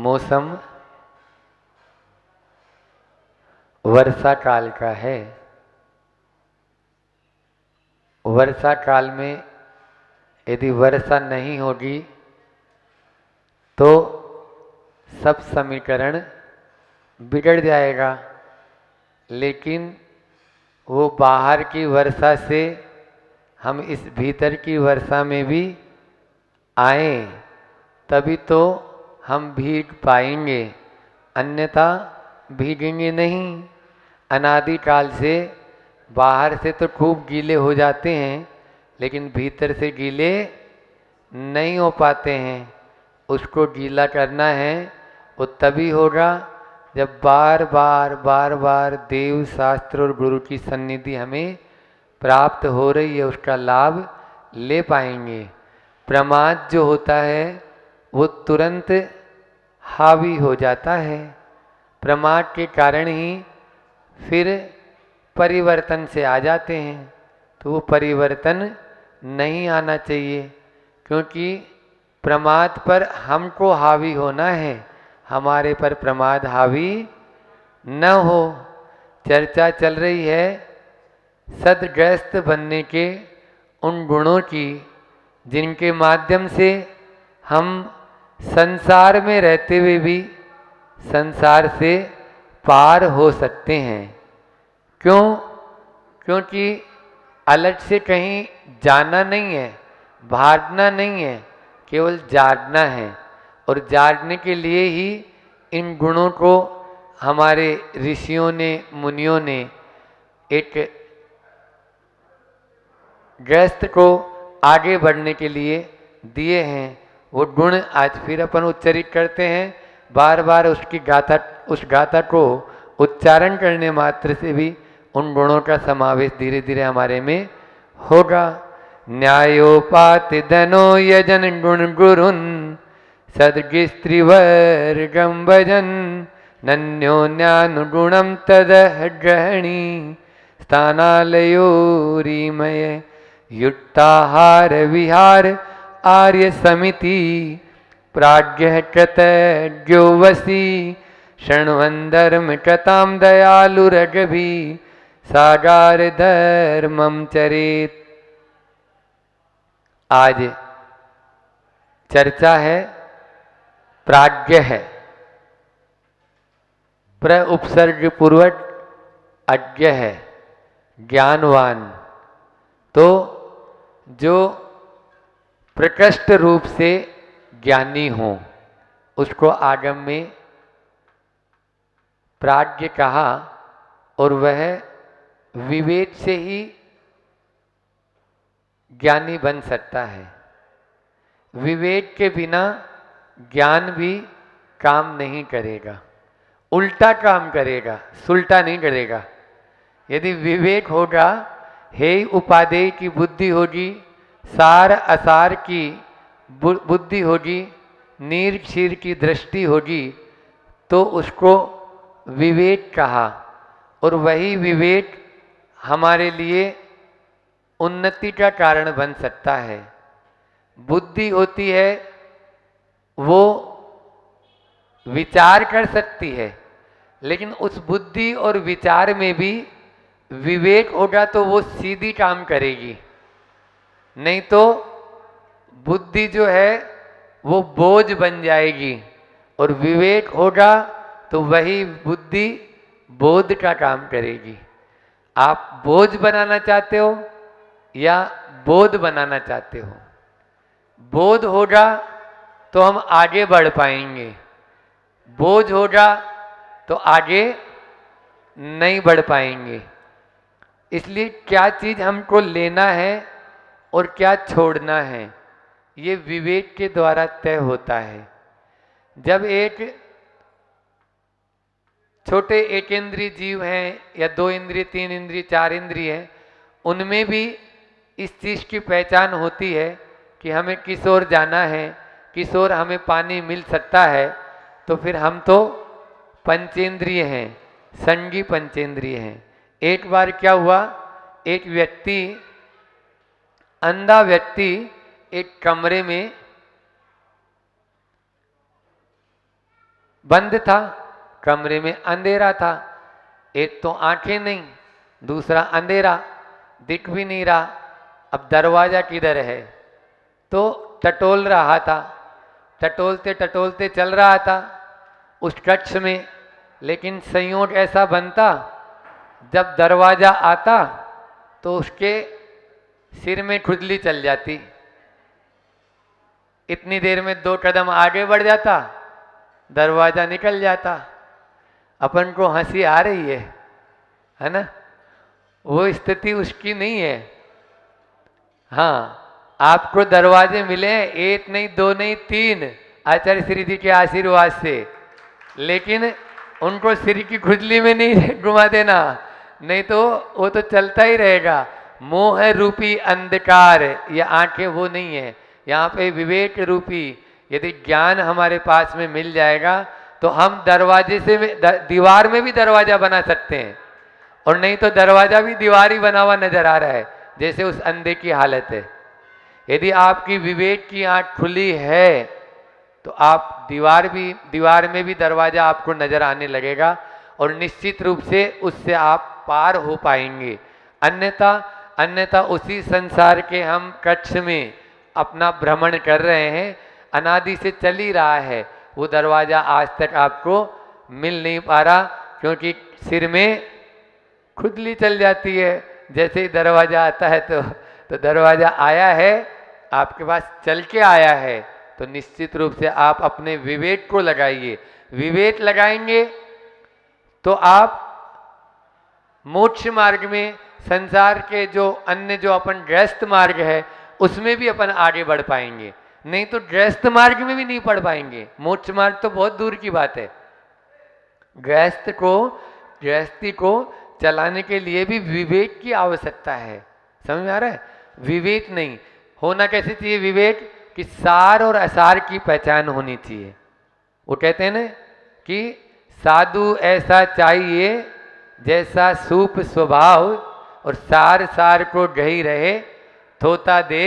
मौसम वर्षा काल का है। वर्षा काल में यदि वर्षा नहीं होगी तो सब समीकरण बिगड़ जाएगा, लेकिन वो बाहर की वर्षा से हम इस भीतर की वर्षा में भी आए तभी तो हम भीग पाएंगे, अन्यथा भीगेंगे नहीं। अनादिकाल से बाहर से तो खूब गीले हो जाते हैं, लेकिन भीतर से गीले नहीं हो पाते हैं। उसको गीला करना है वो तभी होगा जब बार बार देव शास्त्र और गुरु की सन्निधि हमें प्राप्त हो रही है, उसका लाभ ले पाएंगे। प्रमाद जो होता है वो तुरंत हावी हो जाता है। प्रमाद के कारण ही फिर परिवर्तन से आ जाते हैं, तो वो परिवर्तन नहीं आना चाहिए, क्योंकि प्रमाद पर हमको हावी होना है, हमारे पर प्रमाद हावी न हो। चर्चा चल रही है सद्ग्रस्त बनने के उन गुणों की जिनके माध्यम से हम संसार में रहते हुए भी संसार से पार हो सकते हैं। क्यों? क्योंकि अलग से कहीं जाना नहीं है, भागना नहीं है, केवल जागना है। और जागने के लिए ही इन गुणों को हमारे ऋषियों ने, मुनियों ने एक गृहस्थ को आगे बढ़ने के लिए दिए हैं। वो गुण आज फिर अपन उच्चरित करते हैं। बार बार उस गाथा को उच्चारण करने मात्र से भी उन गुणों का समावेश धीरे धीरे हमारे में होगा। न्यायोपाति धनो यजन गुण गुरुन सद्गिस्त्रिवर्गम भजन नन्योन्यानुगुणम तदह ग्रहणी स्थानालयोरिमय युक्ताहार विहार आर्य समिति प्राज्ञ कृतज्ञो वसी शृण्वन् कथाम दयालु रघवी सागार धर्मम चरेत। आज चर्चा है प्राज्ञ है, प्र उपसर्ग पूर्वक अज्ञ है, ज्ञानवान। तो जो प्रकृष्ट रूप से ज्ञानी हो उसको आगम में प्राज्ञ कहा, और वह विवेक से ही ज्ञानी बन सकता है। विवेक के बिना ज्ञान भी काम नहीं करेगा, उल्टा काम करेगा, सुलटा नहीं करेगा। यदि विवेक होगा, हे उपादेय की बुद्धि होगी, सार असार की बुद्धि होगी, नीर क्षीर की दृष्टि होगी, तो उसको विवेक कहा। और वही विवेक हमारे लिए उन्नति का कारण बन सकता है। बुद्धि होती है वो विचार कर सकती है, लेकिन उस बुद्धि और विचार में भी विवेक होगा तो वो सीधी काम करेगी, नहीं तो बुद्धि जो है वो बोझ बन जाएगी। और विवेक होगा तो वही बुद्धि बोध का काम करेगी। आप बोझ बनाना चाहते हो या बोध बनाना चाहते हो? बोध होगा तो हम आगे बढ़ पाएंगे, बोझ होगा तो आगे नहीं बढ़ पाएंगे। इसलिए क्या चीज हमको लेना है और क्या छोड़ना है, ये विवेक के द्वारा तय होता है। जब एक छोटे एक इंद्रिय जीव हैं या 2 इंद्रिय, 3 इंद्रिय, 4 इंद्रिय हैं, उनमें भी इस चीज की पहचान होती है कि हमें किस ओर जाना है, किस ओर हमें पानी मिल सकता है। तो फिर हम तो पंचेंद्रिय हैं, संगी पंचेंद्रिय हैं। एक बार क्या हुआ, एक व्यक्ति, अंधा व्यक्ति एक कमरे में बंद था, कमरे में अंधेरा था। एक तो आंखें नहीं, दूसरा अंधेरा, दिख भी नहीं रहा। अब दरवाजा किधर है? तो टटोल रहा था, टटोलते टटोलते चल रहा था उस कक्ष में। लेकिन संयोग ऐसा बनता, जब दरवाजा आता तो उसके सिर में खुजली चल जाती। इतनी देर में 2 कदम आगे बढ़ जाता, दरवाजा निकल जाता। अपन को हंसी आ रही है ना? वो स्थिति उसकी नहीं है। हाँ, आपको दरवाजे मिले 1 नहीं, 2 नहीं, 3 आचार्य श्री जी के आशीर्वाद से। लेकिन उनको सिर की खुजली में नहीं घुमा देना, नहीं तो वो तो चलता ही रहेगा। मोह रूपी अंधकार, ये आंखें वो नहीं है। यहाँ पे विवेक रूपी यदि ज्ञान हमारे पास में मिल जाएगा तो हम दरवाजे से दीवार में भी दरवाजा बना सकते हैं, और नहीं तो दरवाजा भी दीवार ही बना हुआ नजर आ रहा है, जैसे उस अंधे की हालत है। यदि आपकी विवेक की आंख खुली है तो आप दीवार में भी दरवाजा आपको नजर आने लगेगा, और निश्चित रूप से उससे आप पार हो पाएंगे। अन्यथा उसी संसार के हम कक्ष में अपना भ्रमण कर रहे हैं, अनादि से चल ही रहा है। वो दरवाजा आज तक आपको मिल नहीं पा रहा, क्योंकि सिर में खुजली चल जाती है। जैसे ही दरवाजा आता है तो दरवाजा आया है, आपके पास चल के आया है, तो निश्चित रूप से आप अपने विवेक को लगाइए। विवेक लगाएंगे तो आप मोक्ष मार्ग में, संसार के जो अन्य जो अपन गृहस्थ मार्ग है उसमें भी अपन आगे बढ़ पाएंगे। नहीं तो गृहस्थ मार्ग में भी नहीं पढ़ पाएंगे। मोक्ष मार्ग तो बहुत दूर की बात है। गृहस्थी को चलाने के लिए भी विवेक की आवश्यकता है। समझ में आ रहा है? विवेक नहीं होना कैसे चाहिए? विवेक कि सार और असार की पहचान होनी चाहिए। वो कहते हैं ना कि साधु ऐसा चाहिए जैसा सूप स्वभाव, और सार सार को ढही रहे, थोता दे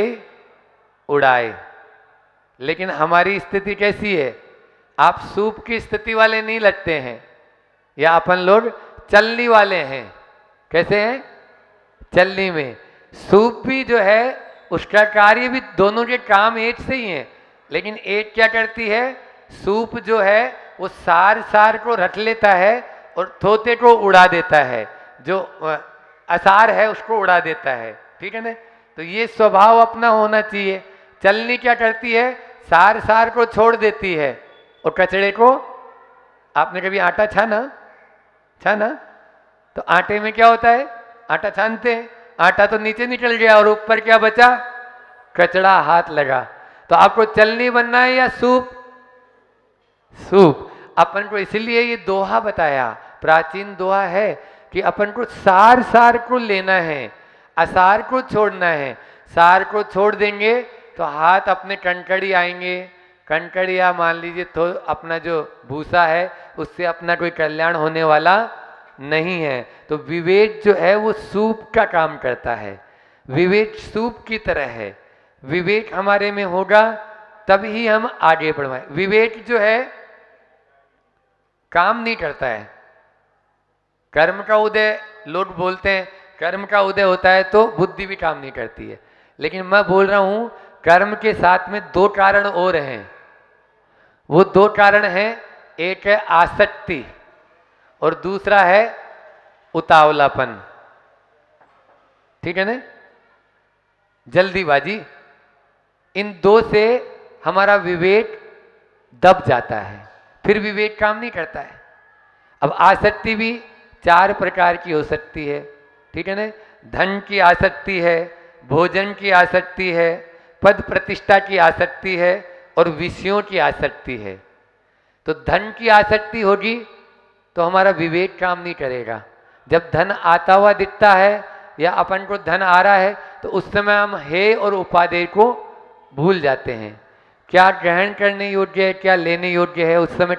उड़ाए। लेकिन हमारी स्थिति कैसी है? आप सूप की स्थिति वाले नहीं लगते हैं, या अपन लोग चलनी वाले हैं। कैसे हैं? चलनी में। सूप भी जो है उसका कार्य भी, दोनों के काम एक से ही हैं, लेकिन एक क्या करती है? सूप जो है वो सार सार को रख लेता है और थोते को उड़ा देता है, जो असार है उसको उड़ा देता है। ठीक है ना? तो ये स्वभाव अपना होना चाहिए। चलनी क्या करती है? सार सार को छोड़ देती है और कचड़े को। आपने कभी आटा छाना तो आटे में क्या होता है? आटा छानते हैं, आटा तो नीचे निकल गया और ऊपर क्या बचा? कचड़ा हाथ लगा। तो आपको चलनी बनना है या सूप? सूप। अपन को इसलिए ये दोहा बताया, प्राचीन दोहा है कि अपन को सार सार को लेना है, असार को छोड़ना है। सार को छोड़ देंगे तो हाथ अपने कणकड़ी आएंगे। कणकड़िया मान लीजिए तो अपना जो भूसा है उससे अपना कोई कल्याण होने वाला नहीं है। तो विवेक जो है वो सूप का काम करता है। विवेक सूप की तरह है। विवेक हमारे में होगा तभी हम आगे बढ़वाएं। विवेक जो है काम नहीं करता है। कर्म का उदय, लोग बोलते हैं कर्म का उदय होता है तो बुद्धि भी काम नहीं करती है, लेकिन मैं बोल रहा हूं कर्म के साथ में 2 कारण और हैं। वो 2 कारण हैं, एक है आसक्ति और दूसरा है उतावलापन। ठीक है ना? जल्दीबाजी। इन 2 से हमारा विवेक दब जाता है, फिर विवेक काम नहीं करता है। अब आसक्ति भी 4 प्रकार की हो सकती है। ठीक है ना? धन की आसक्ति है, भोजन की आसक्ति है, पद प्रतिष्ठा की आसक्ति है और विषयों की आसक्ति है। तो धन की आसक्ति होगी तो हमारा विवेक काम नहीं करेगा। जब धन आता हुआ दिखता है या अपन को धन आ रहा है तो उस समय हम हे और उपादेय को भूल जाते हैं। क्या ग्रहण करने योग्य है, क्या लेने योग्य है, उस समय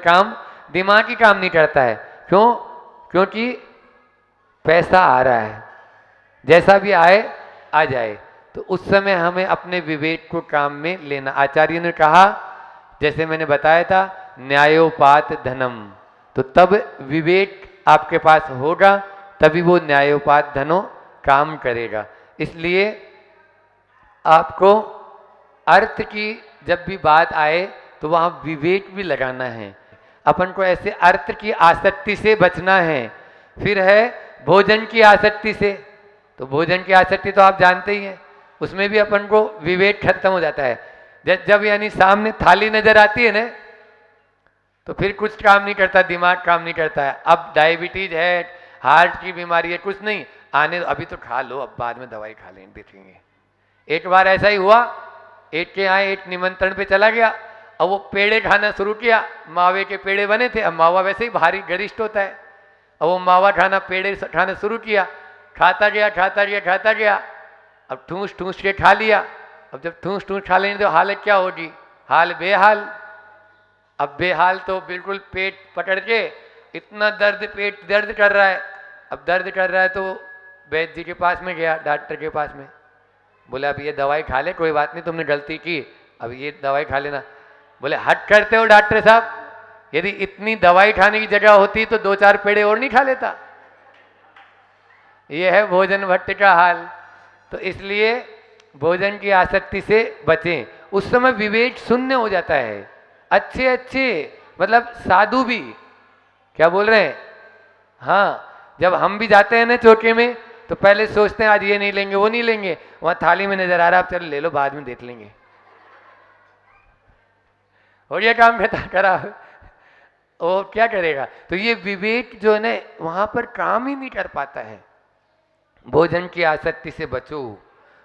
दिमाग ही काम नहीं करता है। क्यों? क्योंकि पैसा आ रहा है, जैसा भी आए आ जाए। तो उस समय हमें अपने विवेक को काम में लेना। आचार्य ने कहा, जैसे मैंने बताया था, न्यायोपात धनम। तो तब विवेक आपके पास होगा, तभी वो न्यायोपात धनो काम करेगा। इसलिए आपको अर्थ की जब भी बात आए तो वहाँ विवेक भी लगाना है। अपन को ऐसे अर्थ की आसक्ति से बचना है। फिर है भोजन की आसक्ति से। तो भोजन की आसक्ति तो आप जानते ही हैं, उसमें भी अपन को विवेक खत्म हो जाता है। जब यानी सामने थाली नजर आती है ना, तो फिर कुछ काम नहीं करता, दिमाग काम नहीं करता है। अब डायबिटीज है, हार्ट की बीमारी है, कुछ नहीं, आने अभी तो खा लो, अब बाद में दवाई खा लेंगे, देखेंगे। एक बार ऐसा ही हुआ, एक के यहाँ एक निमंत्रण पे चला गया, अब वो पेड़े खाना शुरू किया। मावे के पेड़े बने थे, अब मावा वैसे ही भारी गरिष्ठ होता है। अब वो मावा खाना, पेड़े खाना शुरू किया, खाता गया खाता गया खाता गया। अब ठूस ठूस के खा लिया। अब जब ठूस ठूस खा लेंगे तो हालत क्या होगी? हाल बेहाल। अब बेहाल तो बिल्कुल पेट पकड़ के, इतना दर्द, पेट दर्द कर रहा है। अब दर्द कर रहा है तो वैद्य जी के पास में गया, डॉक्टर के पास में। बोले अब ये दवाई खा ले, कोई बात नहीं, तुमने गलती की, अब ये दवाई खा लेना। बोले हट करते हो डॉक्टर साहब, यदि इतनी दवाई खाने की जगह होती तो 2-4 पेड़े और नहीं खा लेता। ये है भोजन भट्ट का हाल। तो इसलिए भोजन की आसक्ति से बचें। उस समय विवेक शून्य हो जाता है। अच्छे अच्छे मतलब साधु भी क्या बोल रहे हैं, हाँ, जब हम भी जाते हैं ना चौके में, तो पहले सोचते हैं आज ये नहीं लेंगे, वो नहीं लेंगे, वहां थाली में नजर आ रहा है, आप चलो ले लो, बाद में देख लेंगे, और ये काम करा वो क्या करेगा। तो ये विवेक जो है ना, वहां पर काम ही नहीं कर पाता है। भोजन की आसक्ति से बचो।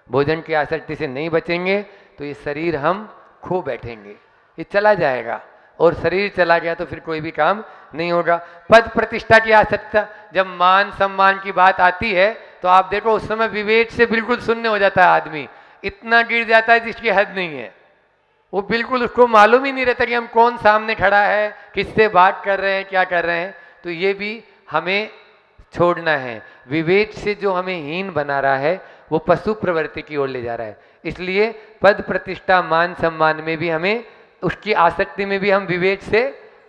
भोजन की आसक्ति से नहीं बचेंगे तो ये शरीर हम खो बैठेंगे, ये चला जाएगा, और शरीर चला गया तो फिर कोई भी काम नहीं होगा। पद प्रतिष्ठा की आसक्ति, जब मान सम्मान की बात आती है तो आप देखो उस समय विवेक से बिल्कुल शून्य हो जाता है आदमी, इतना गिर जाता है जिसकी हद नहीं है। वो बिल्कुल, उसको मालूम ही नहीं रहता कि हम कौन सामने खड़ा है, किससे बात कर रहे हैं, क्या कर रहे हैं। तो ये भी हमें छोड़ना है। विवेक से जो हमें हीन बना रहा है वो पशु प्रवृत्ति की ओर ले जा रहा है। इसलिए पद प्रतिष्ठा मान सम्मान में भी हमें, उसकी आसक्ति में भी हम विवेक से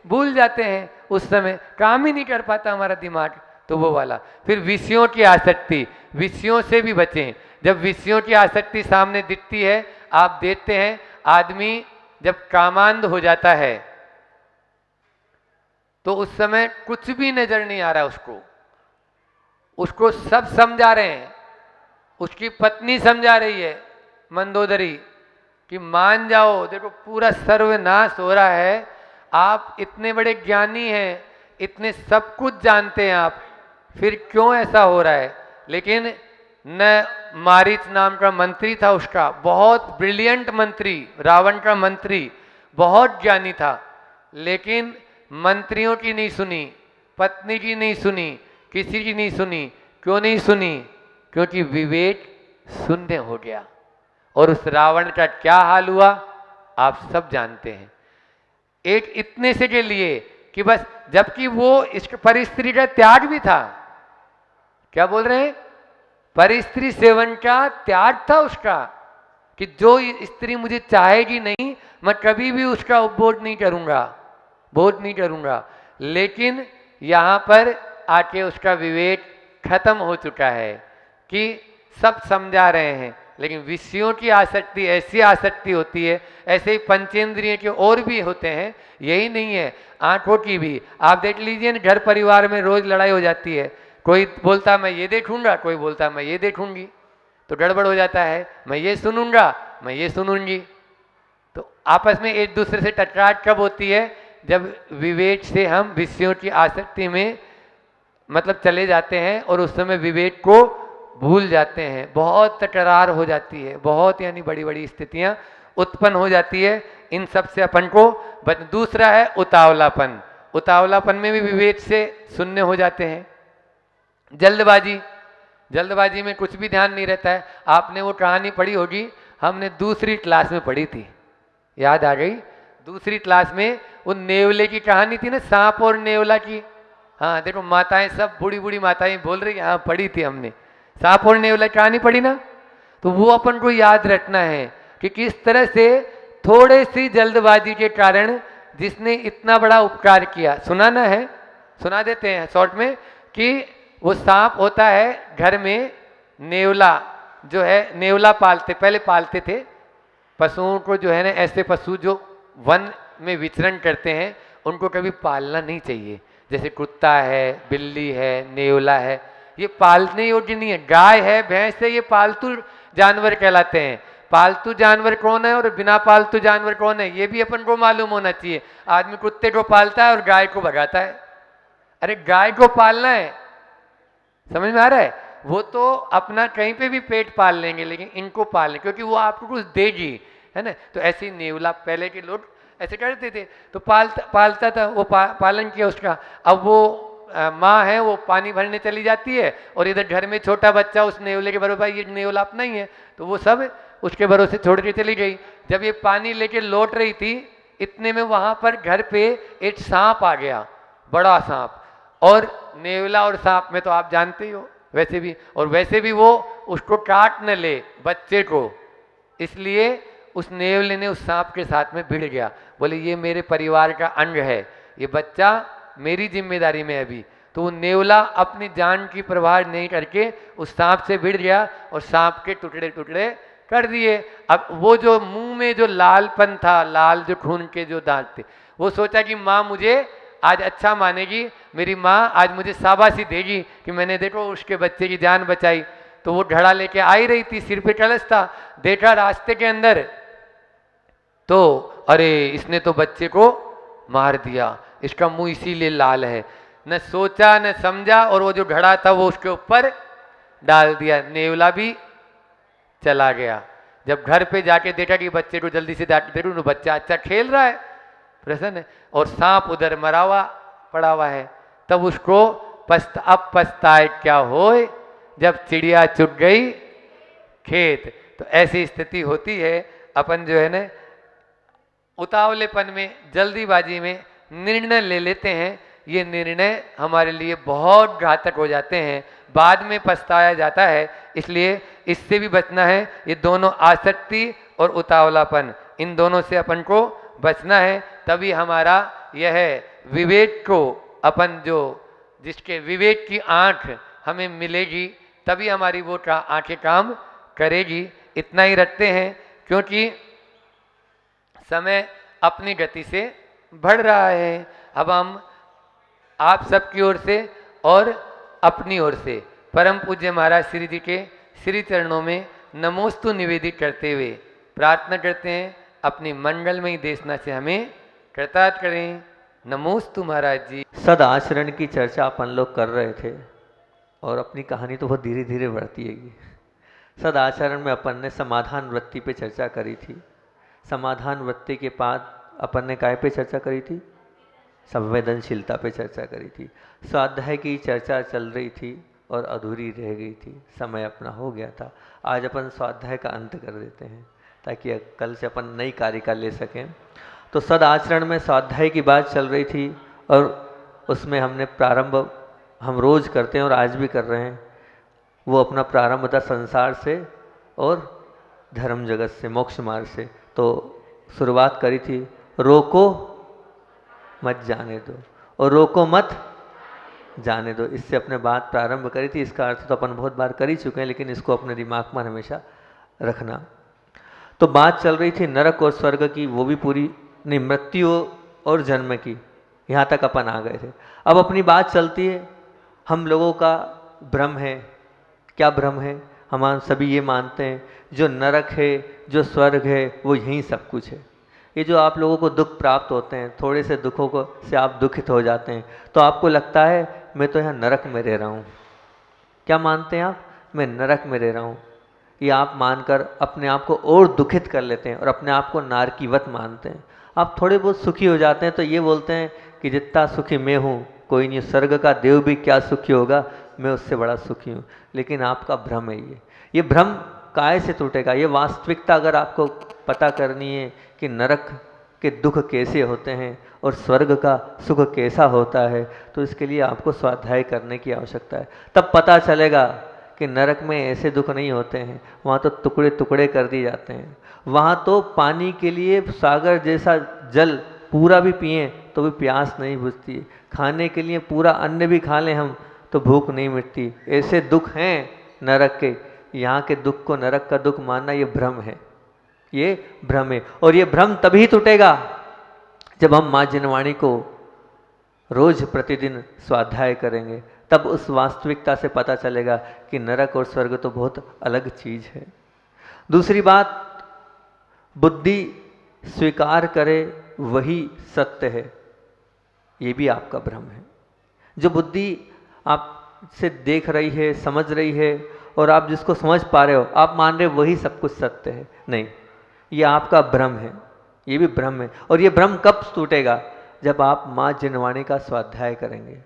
भूल जाते हैं। उस समय काम ही नहीं कर पाता हमारा दिमाग, तो वो वाला। फिर विषयों की आसक्ति, विषयों से भी बचें। जब विषयों की आसक्ति सामने दिखती है, आप देखते हैं आदमी जब कामांध हो जाता है तो उस समय कुछ भी नजर नहीं आ रहा उसको, उसको सब समझा रहे हैं। उसकी पत्नी समझा रही है मंदोदरी कि मान जाओ, देखो पूरा सर्वनाश हो रहा है, आप इतने बड़े ज्ञानी हैं, इतने सब कुछ जानते हैं आप, फिर क्यों ऐसा हो रहा है। लेकिन न मारीच नाम का मंत्री था उसका, बहुत ब्रिलियंट मंत्री, रावण का मंत्री, बहुत ज्ञानी था, लेकिन मंत्रियों की नहीं सुनी, पत्नी की नहीं सुनी, किसी की नहीं सुनी। क्यों नहीं सुनी? क्योंकि विवेक शून्य हो गया। और उस रावण का क्या हाल हुआ आप सब जानते हैं। एक इतने से के लिए कि बस, जबकि वो इस परिस्त्री का त्याग भी था। क्या बोल रहे हैं? परिस्त्री सेवन का त्याग था उसका, कि जो स्त्री मुझे चाहेगी नहीं, मैं कभी भी उसका उपभोग नहीं करूंगा, भोग नहीं करूंगा। लेकिन यहां पर आके उसका विवेक खत्म हो चुका है कि सब समझा रहे हैं, लेकिन विषयों की आसक्ति ऐसी आसक्ति होती है। ऐसे ही पंचेंद्रिय के और भी होते हैं, यही नहीं है, आंखों की भी। आप देख लीजिए ना, घर परिवार में रोज लड़ाई हो जाती है, कोई बोलता मैं ये देखूंगा, कोई बोलता मैं ये देखूंगी, तो गड़बड़ हो जाता है। मैं ये सुनूंगा, मैं ये सुनूंगी। तो आपस में एक दूसरे से टकरार कब होती है? जब विवेक से हम विषयों की आसक्ति में मतलब चले जाते हैं, और उस समय विवेक को भूल जाते हैं। बहुत तकरार हो जाती है, बहुत यानी बड़ी बड़ी स्थितियां उत्पन्न हो जाती है। इन सब से अपन को दूसरा है उतावलापन। उतावलापन में भी विवेक से शून्य हो जाते हैं। जल्दबाजी, जल्दबाजी में कुछ भी ध्यान नहीं रहता है। आपने वो कहानी पढ़ी होगी, हमने दूसरी क्लास में पढ़ी थी, याद आ गई। दूसरी क्लास में वो नेवले की कहानी थी ना, सांप और नेवला की। हाँ देखो, माताएं सब बूढ़ी बूढ़ी माताएं बोल रही, हाँ पढ़ी थी हमने, सांप और नेवला की कहानी पढ़ी ना। तो वो अपन को याद रखना है कि किस तरह से थोड़े सी जल्दबाजी के कारण जिसने इतना बड़ा उपकार किया। सुनाना है, सुना देते हैं शॉर्ट में कि वो सांप होता है घर में, नेवला जो है, नेवला पालते, पहले पालते थे पशुओं को जो है ना, ऐसे पशु जो वन में विचरण करते हैं उनको कभी पालना नहीं चाहिए। जैसे कुत्ता है, बिल्ली है, नेवला है, ये पालने योग्य नहीं है। गाय है, भैंस है, ये पालतू जानवर कहलाते हैं। पालतू जानवर कौन है और बिना पालतू जानवर कौन है, ये भी अपन को मालूम होना चाहिए। आदमी कुत्ते को पालता है और गाय को भगाता है। अरे गाय को पालना है, समझ में आ रहा है? वो तो अपना कहीं पे भी पेट पाल लेंगे, लेकिन इनको पालने, क्योंकि वो आपको कुछ देगी, है ना। तो ऐसी नेवला पहले के लोग ऐसे करते थे, तो पालता था वो, पालन किया उसका। अब वो माँ है, वो पानी भरने चली जाती है और इधर घर में छोटा बच्चा उस नेवले के भरोसे, ये नेवला अपना ही है, तो वो सब उसके भरोसे छोड़ के चली गई। जब ये पानी लेके लौट रही थी, इतने में वहां पर घर पे एक सांप आ गया, बड़ा सांप। और नेवला और सांप में तो आप जानते ही हो वैसे भी, और वैसे भी वो उसको काट न ले बच्चे को, इसलिए उस नेवले ने उस सांप के साथ में भिड़ गया। बोले ये मेरे परिवार का अंग है, ये बच्चा मेरी जिम्मेदारी में अभी। तो वो नेवला अपनी जान की परवाह नहीं करके उस सांप से भिड़ गया और सांप के टुकड़े टुकड़े कर दिए। अब वो जो मुंह में जो लालपन था, लाल जो खून के जो दांत थे, वो सोचा कि माँ मुझे आज अच्छा मानेगी, मेरी माँ आज मुझे शाबाशी देगी कि मैंने देखो उसके बच्चे की जान बचाई। तो वो ढड़ा लेके आई रही थी, सिर पे कलश था, देखा रास्ते के अंदर, तो अरे इसने तो बच्चे को मार दिया, इसका मुंह इसीलिए लाल है। न सोचा न समझा, और वो जो घड़ा था वो उसके ऊपर डाल दिया। नेवला भी चला गया। जब घर पे जाके देखा कि बच्चे को जल्दी से देखो तो बच्चा अच्छा खेल रहा है, प्रसन्न है, और सांप उधर मरा हुआ पड़ा हुआ है। तब उसको अब पछताए क्या होए, जब चिड़िया चुग गई खेत। तो ऐसी स्थिति होती है, अपन जो है ना उतावलेपन में, जल्दीबाजी में निर्णय ले लेते हैं। ये निर्णय हमारे लिए बहुत घातक हो जाते हैं, बाद में पछताया जाता है। इसलिए इससे भी बचना है। ये दोनों आसक्ति और उतावलापन, इन दोनों से अपन को बचना है। तभी हमारा यह विवेक को, अपन जो जिसके विवेक की आंख हमें मिलेगी, तभी हमारी वो आंखें काम करेगी। इतना ही रखते हैं, क्योंकि समय अपनी गति से बढ़ रहा है। अब हम आप सबकी ओर से और अपनी ओर से परम पूज्य महाराज श्री जी के श्री चरणों में नमोस्तु निवेदित करते हुए प्रार्थना करते हैं, अपनी मंगलमयी देशना से हमें कृतार्थ करें। नमोस्तु महाराज जी। सद आचरण की चर्चा अपन लोग कर रहे थे, और अपनी कहानी तो बहुत धीरे धीरे बढ़ती है। सद आचरण में अपन ने समाधान वृत्ति पे चर्चा करी थी। समाधान वृत्ति के बाद अपन ने काय पे चर्चा करी थी? संवेदनशीलता पे चर्चा करी थी। स्वाध्याय की चर्चा चल रही थी और अधूरी रह गई थी, समय अपना हो गया था। आज अपन स्वाध्याय का अंत कर देते हैं ताकि कल से अपन नई कारिका ले सकें। तो सद आचरण में स्वाध्याय की बात चल रही थी, और उसमें हमने प्रारंभ हम रोज करते हैं और आज भी कर रहे हैं। वो अपना प्रारंभ था संसार से और धर्म जगत से, मोक्ष मार्ग से। तो शुरुआत करी थी, रोको मत जाने दो, और रोको मत जाने दो। इससे अपने बात प्रारंभ करी थी। इसका अर्थ तो अपन बहुत बार कर ही चुके हैं, लेकिन इसको अपने दिमाग में हमेशा रखना। तो बात चल रही थी नरक और स्वर्ग की, वो भी पूरी नहीं, मृत्यु और जन्म की, यहाँ तक अपन आ गए थे। अब अपनी बात चलती है, हम लोगों का भ्रम है। क्या भ्रम है? हम सभी ये मानते हैं जो नरक है, जो स्वर्ग है, वो यहीं सब कुछ है। ये जो आप लोगों को दुख प्राप्त होते हैं, थोड़े से दुखों को से आप दुखित हो जाते हैं, तो आपको लगता है मैं तो यहाँ नरक में रह रहा हूँ। क्या मानते हैं आप? मैं नरक में रह रहा हूँ। ये आप मानकर अपने आप को और दुखित कर लेते हैं और अपने आप को नारकीवत मानते हैं। आप थोड़े बहुत सुखी हो जाते हैं तो ये बोलते हैं कि जितना सुखी मैं हूँ कोई नहीं, स्वर्ग का देव भी क्या सुखी होगा, मैं उससे बड़ा सुखी हूँ। लेकिन आपका भ्रम है ये भ्रम काय से टूटेगा? ये वास्तविकता अगर आपको पता करनी है कि नरक के दुख कैसे होते हैं और स्वर्ग का सुख कैसा होता है, तो इसके लिए आपको स्वाध्याय करने की आवश्यकता है। तब पता चलेगा कि नरक में ऐसे दुख नहीं होते हैं, वहाँ तो टुकड़े टुकड़े कर दिए जाते हैं। वहाँ तो पानी के लिए सागर जैसा जल पूरा भी पिए तो भी प्यास नहीं बुझती, खाने के लिए पूरा अन्न भी खा लें हम तो भूख नहीं मिटती। ऐसे दुख हैं नरक के, यहाँ के दुख को नरक का दुख मानना ये भ्रम है, ये भ्रम है। और ये भ्रम तभी टूटेगा जब हम माँ जिनवाणी को रोज प्रतिदिन स्वाध्याय करेंगे, तब उस वास्तविकता से पता चलेगा कि नरक और स्वर्ग तो बहुत अलग चीज है। दूसरी बात, बुद्धि स्वीकार करे वही सत्य है, ये भी आपका भ्रम है। जो बुद्धि आपसे देख रही है, समझ रही है, और आप जिसको समझ पा रहे हो, आप मान रहे हो वही सब कुछ सत्य है, नहीं, ये आपका भ्रम है, ये भी भ्रम है। और ये भ्रम कब टूटेगा? जब आप माँ जिनवाणी का स्वाध्याय करेंगे,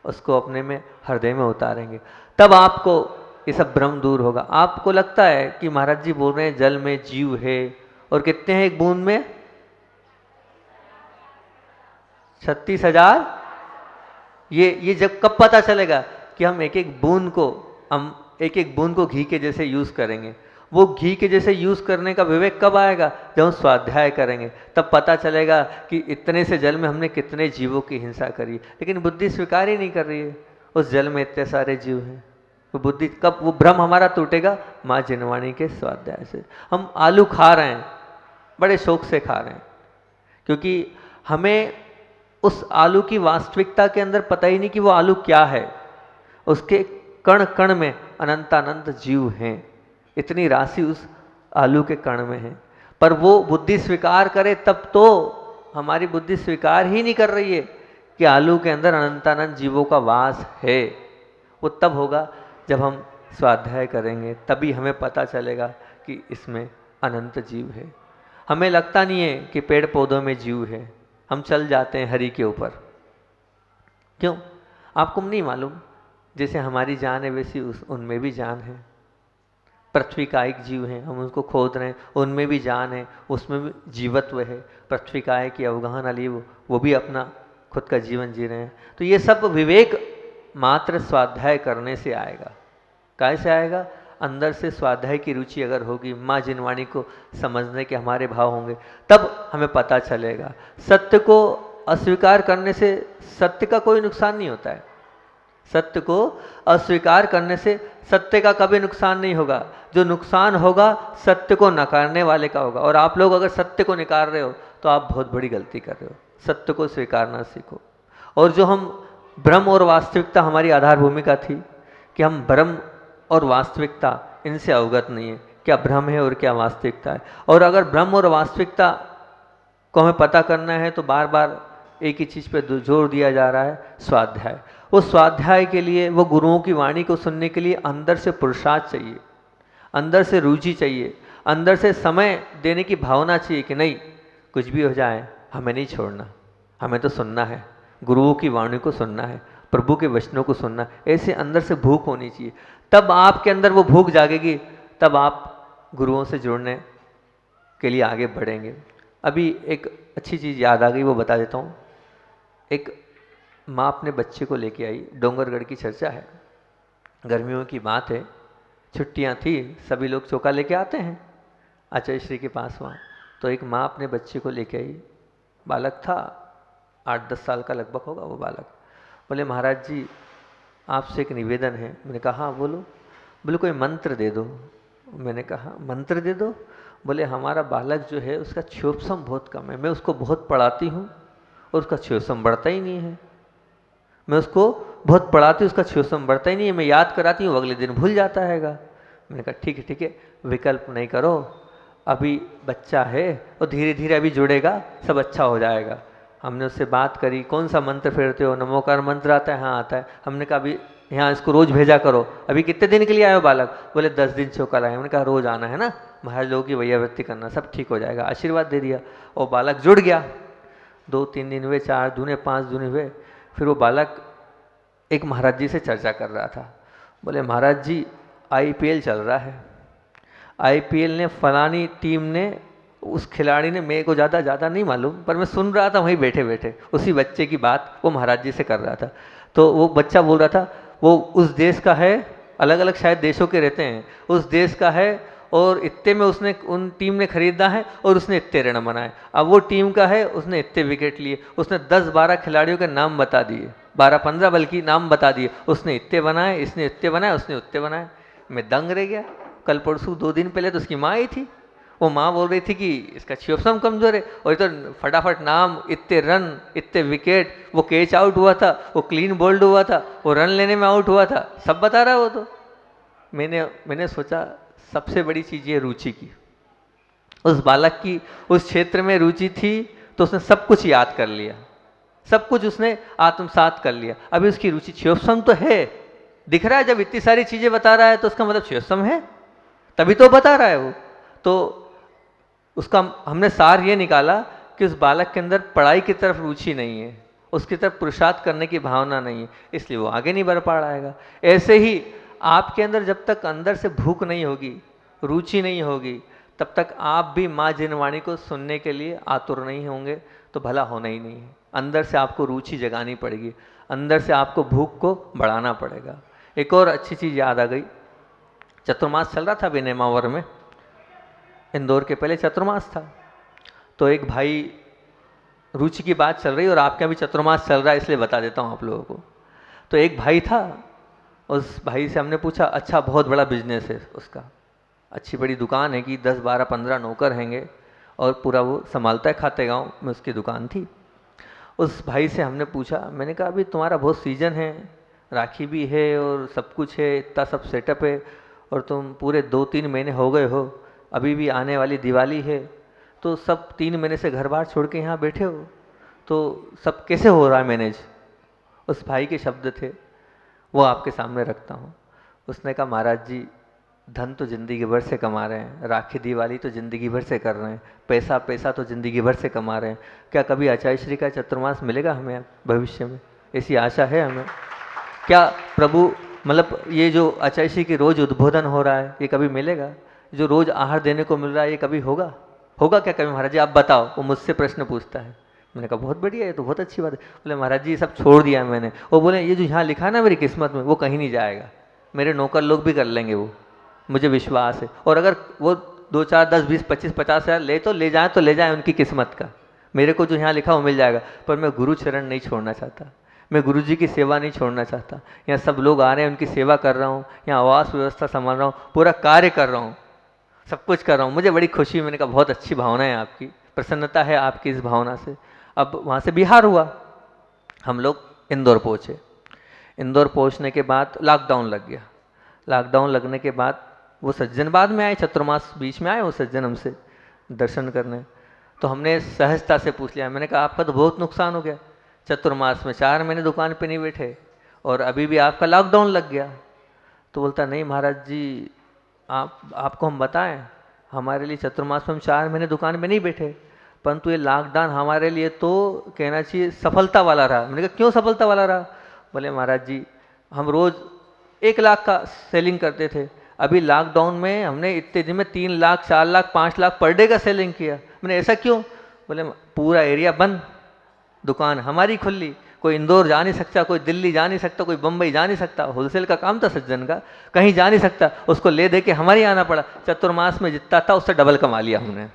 उसको अपने में हृदय में उतारेंगे, तब आपको ये सब भ्रम दूर होगा। आपको लगता है कि महाराज जी बोल रहे हैं जल में जीव है, और कितने हैं एक बूंद में? 36,000। ये जब कब पता चलेगा कि हम एक एक बूंद को घी के जैसे यूज करेंगे? वो घी के जैसे यूज करने का विवेक कब आएगा? जब हम स्वाध्याय करेंगे, तब पता चलेगा कि इतने से जल में हमने कितने जीवों की हिंसा करी। लेकिन बुद्धि स्वीकार ही नहीं कर रही है, उस जल में इतने सारे जीव हैं। तो बुद्धि कब, वो भ्रम हमारा टूटेगा? माँ जिनवाणी के स्वाध्याय से। हम आलू खा रहे हैं, बड़े शौक से खा रहे हैं, क्योंकि हमें उस आलू की वास्तविकता के अंदर पता ही नहीं कि वो आलू क्या है। उसके कण कण में अनंतानंत जीव हैं, इतनी राशि उस आलू के कण में है। पर वो बुद्धि स्वीकार करे तब तो। हमारी बुद्धि स्वीकार ही नहीं कर रही है कि आलू के अंदर अनंतानंत जीवों का वास है। वो तब होगा जब हम स्वाध्याय करेंगे, तभी हमें पता चलेगा कि इसमें अनंत जीव है। हमें लगता नहीं है कि पेड़ पौधों में जीव है, हम चल जाते हैं हरि के ऊपर। क्यों? आपको नहीं मालूम? जैसे हमारी जान है वैसी उनमें भी जान है। पृथ्वी का एक जीव है, हम उसको खोद रहे हैं, उनमें भी जान है, उसमें भी जीवत्व है। पृथ्वी का है कि अवगाहन अली, वो भी अपना खुद का जीवन जी रहे हैं। तो ये सब विवेक मात्र स्वाध्याय करने से आएगा। कैसे आएगा? अंदर से स्वाध्याय की रुचि अगर होगी, माँ जिनवाणी को समझने के हमारे भाव होंगे, तब हमें पता चलेगा। सत्य को अस्वीकार करने से सत्य का कोई नुकसान नहीं होता है। सत्य को अस्वीकार करने से सत्य का कभी नुकसान नहीं होगा। जो नुकसान होगा सत्य को नकारने वाले का होगा। और आप लोग अगर सत्य को नकार रहे हो तो आप बहुत बड़ी गलती कर रहे हो। सत्य को स्वीकारना सीखो। और जो हम भ्रम और वास्तविकता, हमारी आधार भूमिका थी कि हम भ्रम और वास्तविकता इनसे अवगत नहीं है, क्या भ्रम है और क्या वास्तविकता है। और अगर भ्रम और वास्तविकता को हमें पता करना है तो बार बार एक ही चीज़ पे जोर दिया जा रहा है, स्वाध्याय। वो स्वाध्याय के लिए, वो गुरुओं की वाणी को सुनने के लिए अंदर से पुरुषार्थ चाहिए, अंदर से रुचि चाहिए, अंदर से समय देने की भावना चाहिए कि नहीं, कुछ भी हो जाए हमें नहीं छोड़ना, हमें तो सुनना है, गुरुओं की वाणी को सुनना है, प्रभु के वचनों को सुनना। ऐसे अंदर से भूख होनी चाहिए। तब आपके अंदर वो भूख जागेगी, तब आप गुरुओं से जुड़ने के लिए आगे बढ़ेंगे। अभी एक अच्छी चीज़ याद आ गई, वो बता देता हूँ। एक माँ अपने बच्चे को लेके आई, डोंगरगढ़ की चर्चा है, गर्मियों की बात है, छुट्टियाँ थी, सभी लोग चौका लेके आते हैं आचार्य श्री के पास वहाँ। तो एक माँ अपने बच्चे को लेके आई, बालक था 8-10 साल का लगभग होगा वो बालक। बोले महाराज जी आपसे एक निवेदन है। मैंने कहा हाँ बोलो। बोले कोई मंत्र दे दो। मैंने कहा मंत्र दे दो? बोले हमारा बालक जो है उसका क्षोभसम बहुत कम है, मैं उसको बहुत पढ़ाती हूँ और उसका क्षोभसम बढ़ता ही नहीं है। मैं उसको बहुत पढ़ाती हूँ, उसका क्षोभसम बढ़ता ही नहीं है, मैं याद कराती हूँ अगले दिन भूल जाता हैगा। मैंने कहा ठीक है, विकल्प नहीं करो, अभी बच्चा है और धीरे धीरे अभी जुड़ेगा, सब अच्छा हो जाएगा। हमने उससे बात करी, कौन सा मंत्र फेरते हो? नमोकार मंत्र आता है? हाँ आता है। हमने कहा अभी यहाँ इसको रोज भेजा करो। अभी कितने दिन के लिए आए हो बालक? बोले 10 दिन चौका लाए। हमने कहा रोज आना है ना, महाराज लोगों की वैयावृत्ति करना, सब ठीक हो जाएगा। आशीर्वाद दे दिया और बालक जुड़ गया। 2-3 दिन हुए, 4 दिन हुए, 5 दिन हुए। फिर वो बालक एक महाराज जी से चर्चा कर रहा था। बोले महाराज जी IPL चल रहा है, IPL ने फलानी टीम ने, उस खिलाड़ी ने, मेरे को ज़्यादा नहीं मालूम, पर मैं सुन रहा था वहीं बैठे बैठे, उसी बच्चे की बात वो महाराज जी से कर रहा था। तो वो बच्चा बोल रहा था वो उस देश का है, अलग अलग शायद देशों के रहते हैं, उस देश का है और इतने में उसने उन टीम ने खरीदा है और उसने इतने रन बनाए। अब वो टीम का है, उसने इतने विकेट लिए, उसने 10-12 खिलाड़ियों के नाम बता दिए, 12-15 बल्कि नाम बता दिए, उसने इतने बनाए, इसने इतने बनाए, उसने उतने बनाए। मैं दंग रह गया। कल परसों 2 दिन पहले तो उसकी माँ आई थी, वो माँ बोल रही थी कि इसका शिवसम कमजोर है, और ये तो फटाफट नाम, इतने रन, इतने विकेट, वो कैच आउट हुआ था, वो क्लीन बोल्ड हुआ था, वो रन लेने में आउट हुआ था, सब बता रहा है वो तो। मैंने सोचा सबसे बड़ी चीज़ ये रुचि की। उस बालक की उस क्षेत्र में रुचि थी तो उसने सब कुछ याद कर लिया, सब कुछ उसने आत्मसात कर लिया। अभी उसकी रुचि शिवसम तो है, दिख रहा है, जब इतनी सारी चीज़ें बता रहा है तो उसका मतलब शिवसम है, तभी तो बता रहा है वो। तो उसका हमने सार ये निकाला कि उस बालक के अंदर पढ़ाई की तरफ रुचि नहीं है, उसकी तरफ पुरुषार्थ करने की भावना नहीं है, इसलिए वो आगे नहीं बढ़ पा रहा है। ऐसे ही आपके अंदर जब तक अंदर से भूख नहीं होगी, रुचि नहीं होगी, तब तक आप भी माँ जिनवाणी को सुनने के लिए आतुर नहीं होंगे तो भला होना ही नहीं है। अंदर से आपको रुचि जगानी पड़ेगी, अंदर से आपको भूख को बढ़ाना पड़ेगा। एक और अच्छी चीज़ याद आ गई, चतुर्मास चल रहा था अभी नेमावर में, इंदौर के पहले चतुर्मास था। तो एक भाई, रुचि की बात चल रही और आपके यहाँ भी चतुर्मास चल रहा है इसलिए बता देता हूँ आप लोगों को। तो एक भाई था, उस भाई से हमने पूछा, अच्छा बहुत बड़ा बिजनेस है उसका, अच्छी बड़ी दुकान है कि 10-12-15 नौकर हैंगे और पूरा वो संभालता है, खाते गाँव में उसकी दुकान थी। उस भाई से हमने पूछा, मैंने कहा अभी तुम्हारा बहुत सीजन है, राखी भी है और सब कुछ है, इतना सब सेटअप है, और तुम पूरे 2-3 महीने हो गए हो, अभी भी आने वाली दिवाली है, तो सब 3 महीने से घर बार छोड़ के यहाँ बैठे हो, तो सब कैसे हो रहा है मैनेज। उस भाई के शब्द थे, वो आपके सामने रखता हूँ। उसने कहा, महाराज जी धन तो ज़िंदगी भर से कमा रहे हैं, राखी दिवाली तो ज़िंदगी भर से कर रहे हैं, पैसा पैसा तो ज़िंदगी भर से कमा रहे हैं, क्या कभी आचार्यश्री का चतुर्मास मिलेगा हमें भविष्य में? ऐसी आशा है हमें। क्या प्रभु, मतलब ये जो आचार्यश्री की रोज़ उद्बोधन हो रहा है ये कभी मिलेगा? जो रोज़ आहार देने को मिल रहा है ये कभी होगा? होगा क्या कभी महाराज जी, आप बताओ। वो मुझसे प्रश्न पूछता है। मैंने कहा बहुत बढ़िया है, तो बहुत अच्छी बात है। बोले महाराज जी ये सब छोड़ दिया है मैंने। वो बोले ये जो यहाँ लिखा है ना मेरी किस्मत में, वो कहीं नहीं जाएगा, मेरे नौकर लोग भी कर लेंगे, वो मुझे विश्वास है। और अगर वो 2-4, 10, 20, 25, 50 हज़ार ले जाएँ तो ले जाएँ, उनकी किस्मत का, मेरे को जो यहाँ लिखा वो मिल जाएगा। पर मैं गुरु चरण नहीं छोड़ना चाहता, मैं गुरु जी की सेवा नहीं छोड़ना चाहता। यहाँ सब लोग आ रहे हैं, उनकी सेवा कर रहा हूँ, यहाँ आवास व्यवस्था संभाल रहा हूँ, पूरा कार्य कर रहा हूँ, सब कुछ कर रहा हूँ, मुझे बड़ी खुशी। मैंने कहा बहुत अच्छी भावना है आपकी, प्रसन्नता है आपकी इस भावना से। अब वहाँ से बिहार हुआ, हम लोग इंदौर पहुँचे। इंदौर पहुँचने के बाद लॉकडाउन लग गया। लॉकडाउन लगने के बाद वो सज्जन बाद में आए, चतुर्मास बीच में आए वो सज्जन हमसे दर्शन करने। तो हमने सहजता से पूछ लिया, मैंने कहा आपका तो बहुत नुकसान हो गया, चतुर्मास में 4 महीने दुकान पे नहीं बैठे और अभी भी आपका लॉकडाउन लग गया। तो बोलता नहीं महाराज जी, आपको हम बताएं, हमारे लिए चतुर्मास में हम 4 महीने दुकान में नहीं बैठे, परंतु ये लॉकडाउन हमारे लिए तो कहना चाहिए सफलता वाला रहा। मैंने कहा क्यों सफलता वाला रहा? बोले महाराज जी हम रोज़ 1 लाख का सेलिंग करते थे, अभी लॉकडाउन में हमने इतने दिन में 3 लाख, 4 लाख, 5 लाख पर डे का सेलिंग किया। मैंने ऐसा क्यों? बोले पूरा एरिया बंद, दुकान हमारी खुली, कोई इंदौर जा नहीं सकता, कोई दिल्ली जा नहीं सकता, कोई बम्बई जा नहीं सकता, होलसेल का काम था सज्जन का, कहीं जा नहीं सकता, उसको ले दे के हमारे आना पड़ा। चतुर्मास में जितना था उससे डबल कमा लिया हमने,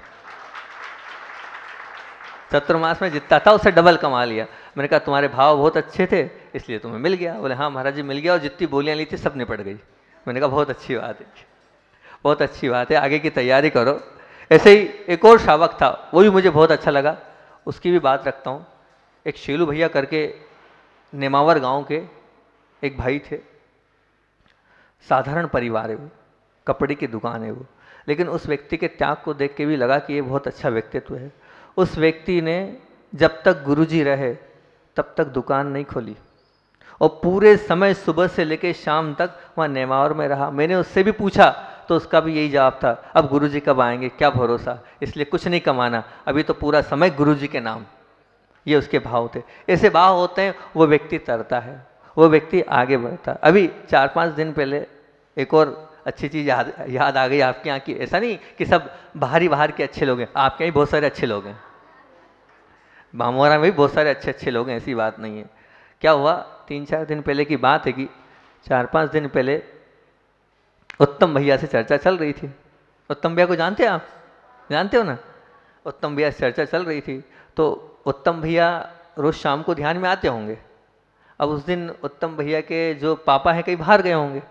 चतुर्मास में जितना था उससे डबल कमा लिया। मैंने कहा तुम्हारे भाव बहुत अच्छे थे इसलिए तुम्हें मिल गया। बोले हाँ महाराज जी मिल गया, और जितनी बोलियाँ ली थी सब निपट गई। मैंने कहा बहुत अच्छी बात है, बहुत अच्छी बात है, आगे की तैयारी करो। ऐसे ही एक और शावक था, वो भी मुझे बहुत अच्छा लगा, उसकी भी बात रखता हूँ। एक शेलू भैया करके नेमावर गांव के एक भाई थे, साधारण परिवार है वो, कपड़े की दुकान है वो, लेकिन उस व्यक्ति के त्याग को देख के भी लगा कि ये बहुत अच्छा व्यक्तित्व है। उस व्यक्ति ने जब तक गुरुजी रहे तब तक दुकान नहीं खोली और पूरे समय सुबह से लेकर शाम तक वहाँ नेमावर में रहा। मैंने उससे भी पूछा तो उसका भी यही जवाब था, अब गुरुजी कब आएंगे, क्या भरोसा, इसलिए कुछ नहीं कमाना, अभी तो पूरा समय गुरुजी के नाम। ये उसके भाव थे। ऐसे भाव होते हैं, वो व्यक्ति तरता है, वो व्यक्ति आगे बढ़ता है। अभी 4-5 दिन पहले एक और अच्छी चीज़ याद आ गई आपके यहाँ की। ऐसा नहीं कि सब बाहर के अच्छे लोग हैं, आपके यहाँ भी बहुत सारे अच्छे लोग हैं, बामोरा में भी बहुत सारे अच्छे लोग हैं, ऐसी बात नहीं है। क्या हुआ, 3-4 दिन पहले की बात है कि 4-5 दिन पहले उत्तम भैया से चर्चा चल रही थी। उत्तम भैया को जानते हैं आप? जानते हो ना? उत्तम भैया से चर्चा चल रही थी, तो उत्तम भैया रोज़ शाम को ध्यान में आते होंगे। अब उस दिन उत्तम भैया के जो पापा हैं कहीं बाहर गए होंगे,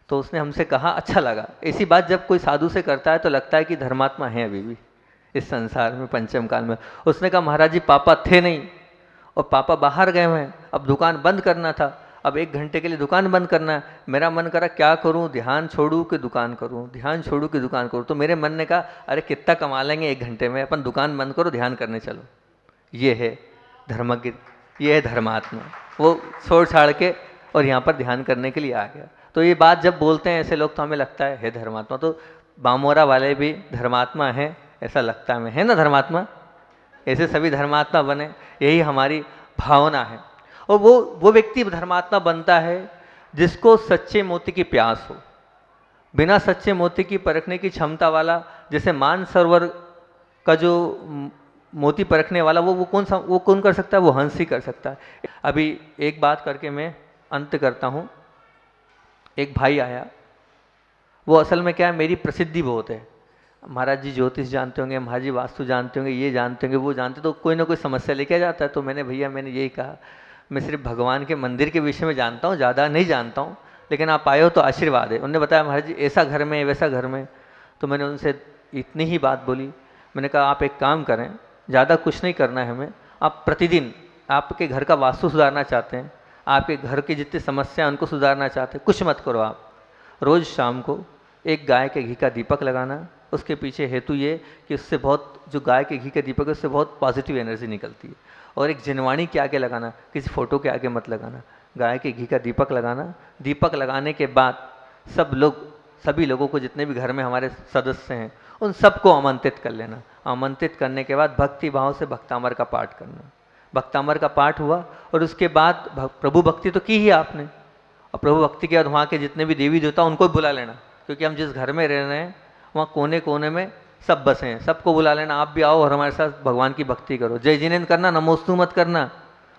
तो उसने हमसे कहा, अच्छा लगा। ऐसी बात जब कोई साधु से करता है तो लगता है कि धर्मात्मा है अभी भी इस संसार में, पंचम काल में। उसने कहा, महाराज जी पापा थे नहीं और पापा बाहर गए हुए हैं, अब दुकान बंद करना था, अब 1 घंटे के लिए दुकान बंद करना है। मेरा मन करा क्या करूं, ध्यान छोड़ूं कि दुकान करूं, ध्यान छोड़ूं कि दुकान करूं। तो मेरे मन ने कहा, अरे कितना कमा लेंगे 1 घंटे में, अपन दुकान बंद करो, ध्यान करने चलो। ये है धर्मज्ञ, ये है धर्मात्मा। वो छोड़ छाड़ के और यहाँ पर ध्यान करने के लिए आ गया। तो ये बात जब बोलते हैं ऐसे लोग तो हमें लगता है धर्मात्मा। तो बामोरा वाले भी धर्मात्मा हैं ऐसा लगता है हमें, है ना धर्मात्मा? ऐसे सभी धर्मात्मा बने, यही हमारी भावना है। और वो व्यक्ति धर्मात्मा बनता है जिसको सच्चे मोती की प्यास हो। बिना सच्चे मोती की परखने की क्षमता वाला, जैसे मानसरोवर का जो मोती परखने वाला, वो कौन कर सकता है? वो हंस ही कर सकता है। अभी एक बात करके मैं अंत करता हूँ। एक भाई आया, वो असल में क्या है, मेरी प्रसिद्धि बहुत है। महाराज जी ज्योतिष जानते होंगे, महाराज जी वास्तु जानते होंगे, ये जानते होंगे, वो जानते, तो कोई ना कोई समस्या लेके आ जाता है। तो मैंने यही कहा, मैं सिर्फ भगवान के मंदिर के विषय में जानता हूँ, ज़्यादा नहीं जानता हूँ, लेकिन आप आए हो तो आशीर्वाद है। उन्होंने बताया, महाराज जी ऐसा घर में वैसा घर में। तो मैंने उनसे इतनी ही बात बोली। मैंने कहा, आप एक काम करें, ज़्यादा कुछ नहीं करना है हमें, आप प्रतिदिन आपके घर का वास्तु सुधारना चाहते हैं, आपके घर की जितनी समस्या उनको सुधारना चाहते हैं, कुछ मत करो। आप रोज़ शाम को एक गाय के घी का दीपक लगाना। उसके पीछे हेतु ये कि उससे बहुत, जो गाय के घी का दीपक है उससे बहुत पॉजिटिव एनर्जी निकलती है। और एक जिनवाणी के आगे लगाना, किसी फोटो के आगे मत लगाना, गाय के घी का दीपक लगाना। दीपक लगाने के बाद सभी लोगों को, जितने भी घर में हमारे सदस्य हैं, उन सबको आमंत्रित कर लेना। आमंत्रित करने के बाद भक्ति भाव से भक्तामर का पाठ करना। भक्तामर का पाठ हुआ और उसके बाद प्रभु भक्ति तो की ही आपने, और प्रभु भक्ति के बाद वहाँ के जितने भी देवी देवता उनको बुला लेना, क्योंकि हम जिस घर में रह रहे हैं वहाँ कोने कोने में सब बसे हैं, सबको बुला लेना। आप भी आओ और हमारे साथ भगवान की भक्ति करो। जय जिनेन करना, नमोस्तु मत करना।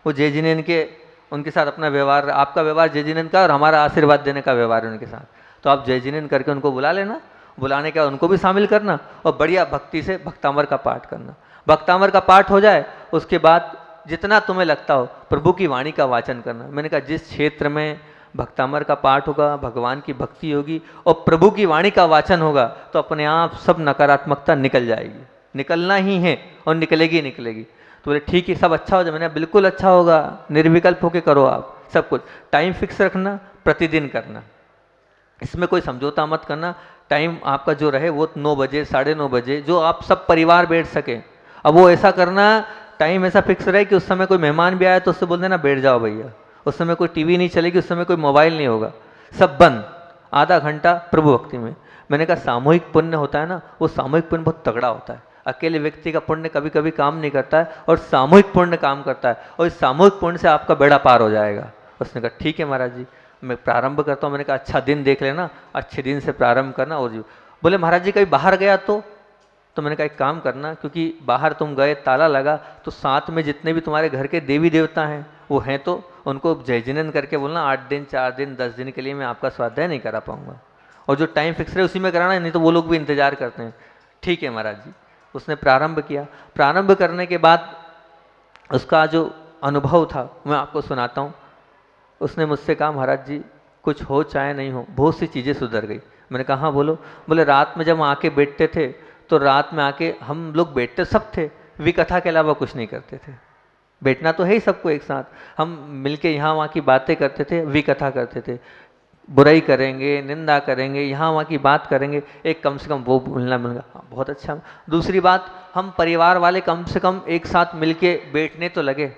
वो जय जिनेन के, उनके साथ अपना व्यवहार, आपका व्यवहार जय जिनेन का और हमारा आशीर्वाद देने का व्यवहार है उनके साथ। तो आप जय जिनेन करके उनको बुला लेना। बुलाने के बाद उनको भी शामिल करना और बढ़िया भक्ति से भक्तामर का पाठ करना। भक्तामर का पाठ हो जाए उसके बाद जितना तुम्हें लगता हो प्रभु की वाणी का वाचन करना। मैंने कहा, जिस क्षेत्र में भक्तामर का पाठ होगा, भगवान की भक्ति होगी और प्रभु की वाणी का वाचन होगा, तो अपने आप सब नकारात्मकता निकल जाएगी। निकलना ही है और निकलेगी निकलेगी। तो बोले ठीक है, सब अच्छा हो जाए। मैंने बिल्कुल अच्छा होगा, निर्विकल्प होके करो आप सब कुछ। टाइम फिक्स रखना, प्रतिदिन करना, इसमें कोई समझौता मत करना। टाइम आपका जो रहे वो 9 बजे, 9:30 बजे, जो आप सब परिवार बैठ सके। अब वो ऐसा करना, टाइम ऐसा फिक्स रहे कि उस समय कोई मेहमान भी आया तो उससे बोल देना, बैठ जाओ भैया। उस समय कोई टीवी नहीं चलेगी, उस समय कोई मोबाइल नहीं होगा, सब बंद। आधा घंटा प्रभु भक्ति में। मैंने कहा, सामूहिक पुण्य होता है ना, वो सामूहिक पुण्य बहुत तगड़ा होता है। अकेले व्यक्ति का पुण्य कभी कभी काम नहीं करता है और सामूहिक पुण्य काम करता है, और इस सामूहिक पुण्य से आपका बेड़ा पार हो जाएगा। उसने कहा, ठीक है महाराज जी, मैं प्रारंभ करता हूँ। मैंने कहा, अच्छा दिन देख लेना, अच्छे दिन से प्रारंभ करना। और जी बोले, महाराज जी कहीं बाहर गया तो मैंने कहा, एक काम करना, क्योंकि बाहर तुम गए, ताला लगा, तो साथ में जितने भी तुम्हारे घर के देवी देवता हैं वो हैं, तो उनको जय जिनेन करके बोलना, 8 दिन, 4 दिन, 10 दिन के लिए मैं आपका स्वाध्याय नहीं करा पाऊंगा, और जो टाइम फिक्स रहे उसी में कराना है, नहीं तो वो लोग भी इंतजार करते हैं। ठीक है महाराज जी। उसने प्रारंभ किया। प्रारंभ करने के बाद उसका जो अनुभव था मैं आपको सुनाता हूँ। उसने मुझसे कहा, महाराज जी कुछ हो चाहे नहीं हो, बहुत सी चीज़ें सुधर गई। मैंने कहा, हाँ बोलो। बोले, रात में जब आके बैठते थे तो रात में आके हम लोग बैठते सब थे, विकथा के अलावा कुछ नहीं करते थे। बैठना तो है ही सबको एक साथ, हम मिलके यहाँ वहाँ की बातें करते थे, विकथा करते थे। बुराई करेंगे, निंदा करेंगे, यहाँ वहाँ की बात करेंगे, एक कम से कम वो मिलना मिल गया, बहुत अच्छा। दूसरी बात, हम परिवार वाले कम से कम एक साथ मिलके बैठने तो लगे,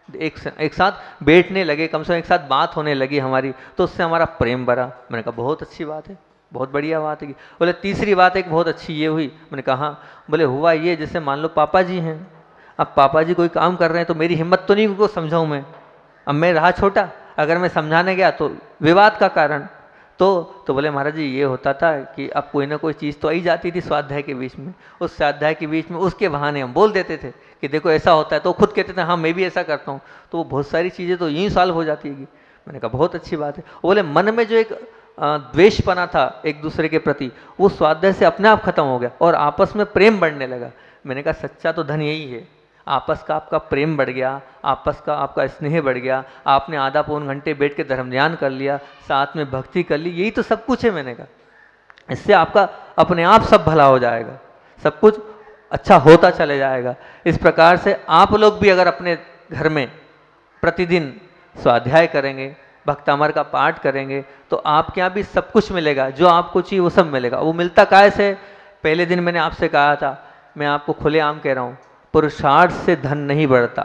एक साथ बैठने लगे, कम से कम एक साथ बात होने लगी हमारी, तो उससे हमारा प्रेम बढ़ा। मैंने कहा, बहुत अच्छी बात है, बहुत बढ़िया बात है। बोले, तीसरी बात एक बहुत अच्छी ये हुई। मैंने कहा, बोले हुआ ये, जैसे मान लो पापा जी हैं, अब पापा जी कोई काम कर रहे हैं तो मेरी हिम्मत तो नहीं उनको समझाऊं मैं, अब मैं रहा छोटा, अगर मैं समझाने गया तो विवाद का कारण। तो बोले, महाराज जी ये होता था कि अब कोई ना कोई चीज़ तो आई जाती थी स्वाध्याय के बीच में, उस स्वाध्याय के बीच में उसके बहाने हम बोल देते थे कि देखो ऐसा होता है, तो खुद कहते थे हाँ मैं भी ऐसा करता हूँ, तो वो बहुत सारी चीज़ें तो यहीं सॉल्व हो जाती है। मैंने कहा, बहुत अच्छी बात है। बोले, मन में जो एक द्वेषपना था एक दूसरे के प्रति, वो स्वाध्याय से अपने आप खत्म हो गया और आपस में प्रेम बढ़ने लगा। मैंने कहा सच्चा तो धन यही है, आपस का आपका प्रेम बढ़ गया, आपस का आपका स्नेह बढ़ गया, आपने आधा पौन घंटे बैठ के धर्म ध्यान कर लिया, साथ में भक्ति कर ली, यही तो सब कुछ है। मैंने कहा इससे आपका अपने आप सब भला हो जाएगा, सब कुछ अच्छा होता चले जाएगा। इस प्रकार से आप लोग भी अगर अपने घर में प्रतिदिन स्वाध्याय करेंगे, भक्तामर का पाठ करेंगे, तो आपके यहाँ भी सब कुछ मिलेगा, जो आपको चाहिए वो सब मिलेगा। वो मिलता काय से? पहले दिन मैंने आपसे कहा था, मैं आपको खुलेआम कह रहा हूँ, पुरुषार्थ से धन नहीं बढ़ता,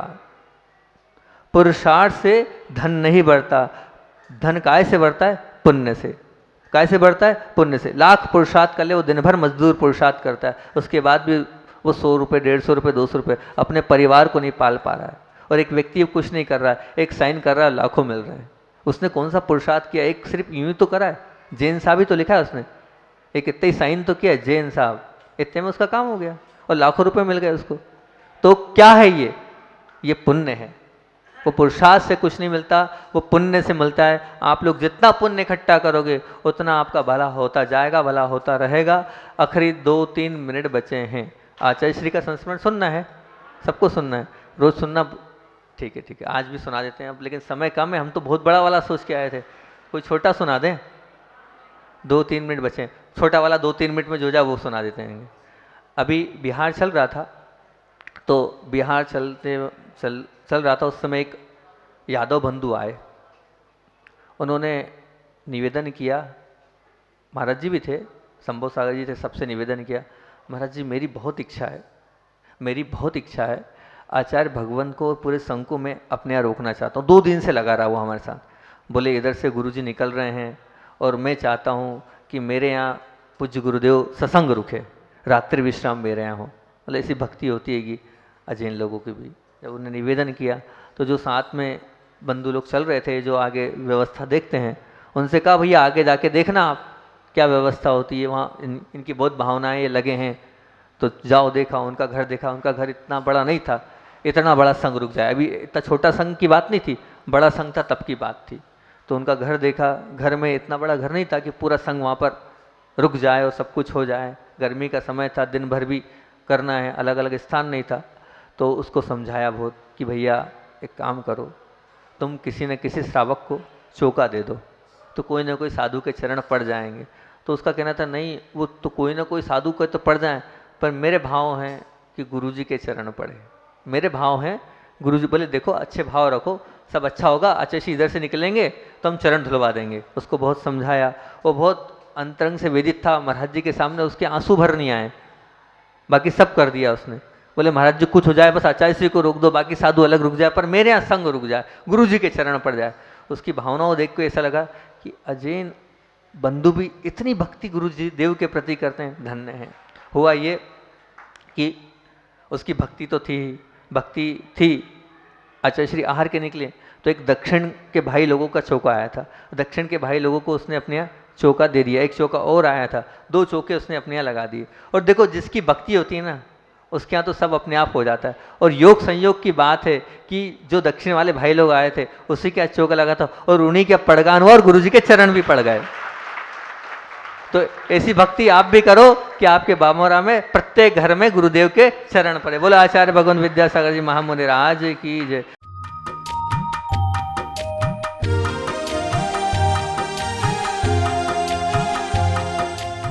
पुरुषार्थ से धन नहीं बढ़ता। धन काय से बढ़ता है? पुण्य से। काय से बढ़ता है? पुण्य से। लाख पुरुषार्थ कर ले, वो दिन भर मजदूर पुरुषार्थ करता है, उसके बाद भी वो 100 रुपये, 150 रुपये, 200 रुपये अपने परिवार को नहीं पाल पा रहा है। और एक व्यक्ति कुछ नहीं कर रहा है, एक साइन कर रहा है, लाखों मिल रहे हैं। उसने कौन सा पुरुषार्थ किया? एक सिर्फ यूं ही तो करा है, जैन साहब ही तो लिखा है उसने, एक इतना ही साइन तो किया, जैन साहब, इतने में उसका काम हो गया और लाखों रुपए मिल गए उसको। तो क्या है ये पुण्य है। वो पुरुषार्थ से कुछ नहीं मिलता, वो पुण्य से मिलता है। आप लोग जितना पुण्य इकट्ठा करोगे उतना आपका भला होता जाएगा, भला होता रहेगा। आखिरी 2-3 मिनट बचे हैं। आचार्य श्री का संस्मरण सुनना है, सबको सुनना है, रोज सुनना। ठीक है, ठीक है, आज भी सुना देते हैं अब, लेकिन समय कम है, हम तो बहुत बड़ा वाला सोच के आए थे, कोई छोटा सुना दें। 2-3 मिनट बचे, छोटा वाला 2-3 मिनट में जो जा वो सुना देते हैं। अभी बिहार चल रहा था, तो बिहार चल रहा था, उस समय एक यादव बंधु आए, उन्होंने निवेदन किया, महाराज जी भी थे, शंभो सागर जी थे, सबसे निवेदन किया, महाराज जी मेरी बहुत इच्छा है, आचार्य भगवान को और पूरे संघ को मैं अपने यहाँ रोकना चाहता हूँ। 2 दिन से लगा रहा वो हमारे साथ। बोले इधर से गुरुजी निकल रहे हैं और मैं चाहता हूँ कि मेरे यहाँ पूज्य गुरुदेव सत्संग रुके, रात्रि विश्राम मेरे यहाँ हो। बोले ऐसी भक्ति होती है कि अजैन लोगों की भी। जब उन्होंने निवेदन किया तो जो साथ में बंधु लोग चल रहे थे, जो आगे व्यवस्था देखते हैं, उनसे कहा भैया आगे जाके देखना आप क्या व्यवस्था होती है वहाँ, इनकी बहुत भावनाएं ये लगे हैं, तो जाओ। देखा, उनका घर देखा, उनका घर इतना बड़ा नहीं था, इतना बड़ा संघ रुक जाए। अभी इतना छोटा संघ की बात नहीं थी, बड़ा संघ था तब की बात थी। तो उनका घर देखा, घर में इतना बड़ा घर नहीं था कि पूरा संघ वहाँ पर रुक जाए और सब कुछ हो जाए। गर्मी का समय था, दिन भर भी करना है, अलग अलग स्थान नहीं था। तो उसको समझाया बहुत कि भैया एक काम करो, तुम किसी न किसी श्रावक को चौका दे दो, तो कोई ना कोई साधु के चरण पड़ जाएंगे। तो उसका कहना था नहीं, वो तो कोई ना कोई साधु के तो पड़ जाए, पर मेरे भाव हैं कि गुरुजी के चरण पड़े, मेरे भाव हैं गुरुजी। बोले देखो अच्छे भाव रखो, सब अच्छा होगा, अच्छे से इधर से निकलेंगे तो हम चरण धुलवा देंगे। उसको बहुत समझाया, वो बहुत अंतरंग से वेदित था, महाराज जी के सामने उसके आंसू भर नहीं आए, बाकी सब कर दिया उसने। बोले महाराज जी कुछ हो जाए, बस आचार्य श्री को रोक दो, बाकी साधु अलग रुक जाए, पर मेरे यहाँ संग रुक जाए, गुरु जी के चरण पड़ जाए। उसकी भावनाओं देख के ऐसा लगा कि अजैन बंधु भी इतनी भक्ति गुरु जी देव के प्रति करते हैं, धन्य है। हुआ ये कि उसकी भक्ति तो थी, आचार्य श्री आहार के निकले तो एक दक्षिण के भाई लोगों का चौका आया था, दक्षिण के भाई लोगों को उसने अपने यहाँ चौका दे दिया। एक चौका और आया था, 2 चौके उसने अपने यहाँ लगा दिए। और देखो जिसकी भक्ति होती है ना, उसके यहाँ तो सब अपने आप हो जाता है। और योग संयोग की बात है कि जो दक्षिण वाले भाई लोग आए थे उसी के यहाँ चौका लगा था और उन्हीं के पड़गान हुआ और गुरु जी के चरण भी पड़ गए। तो ऐसी भक्ति आप भी करो कि आपके बामोरा में प्रत्येक घर में गुरुदेव के चरण पड़े। बोलो आचार्य भगवान विद्यासागर जी महामुनि राज की जय।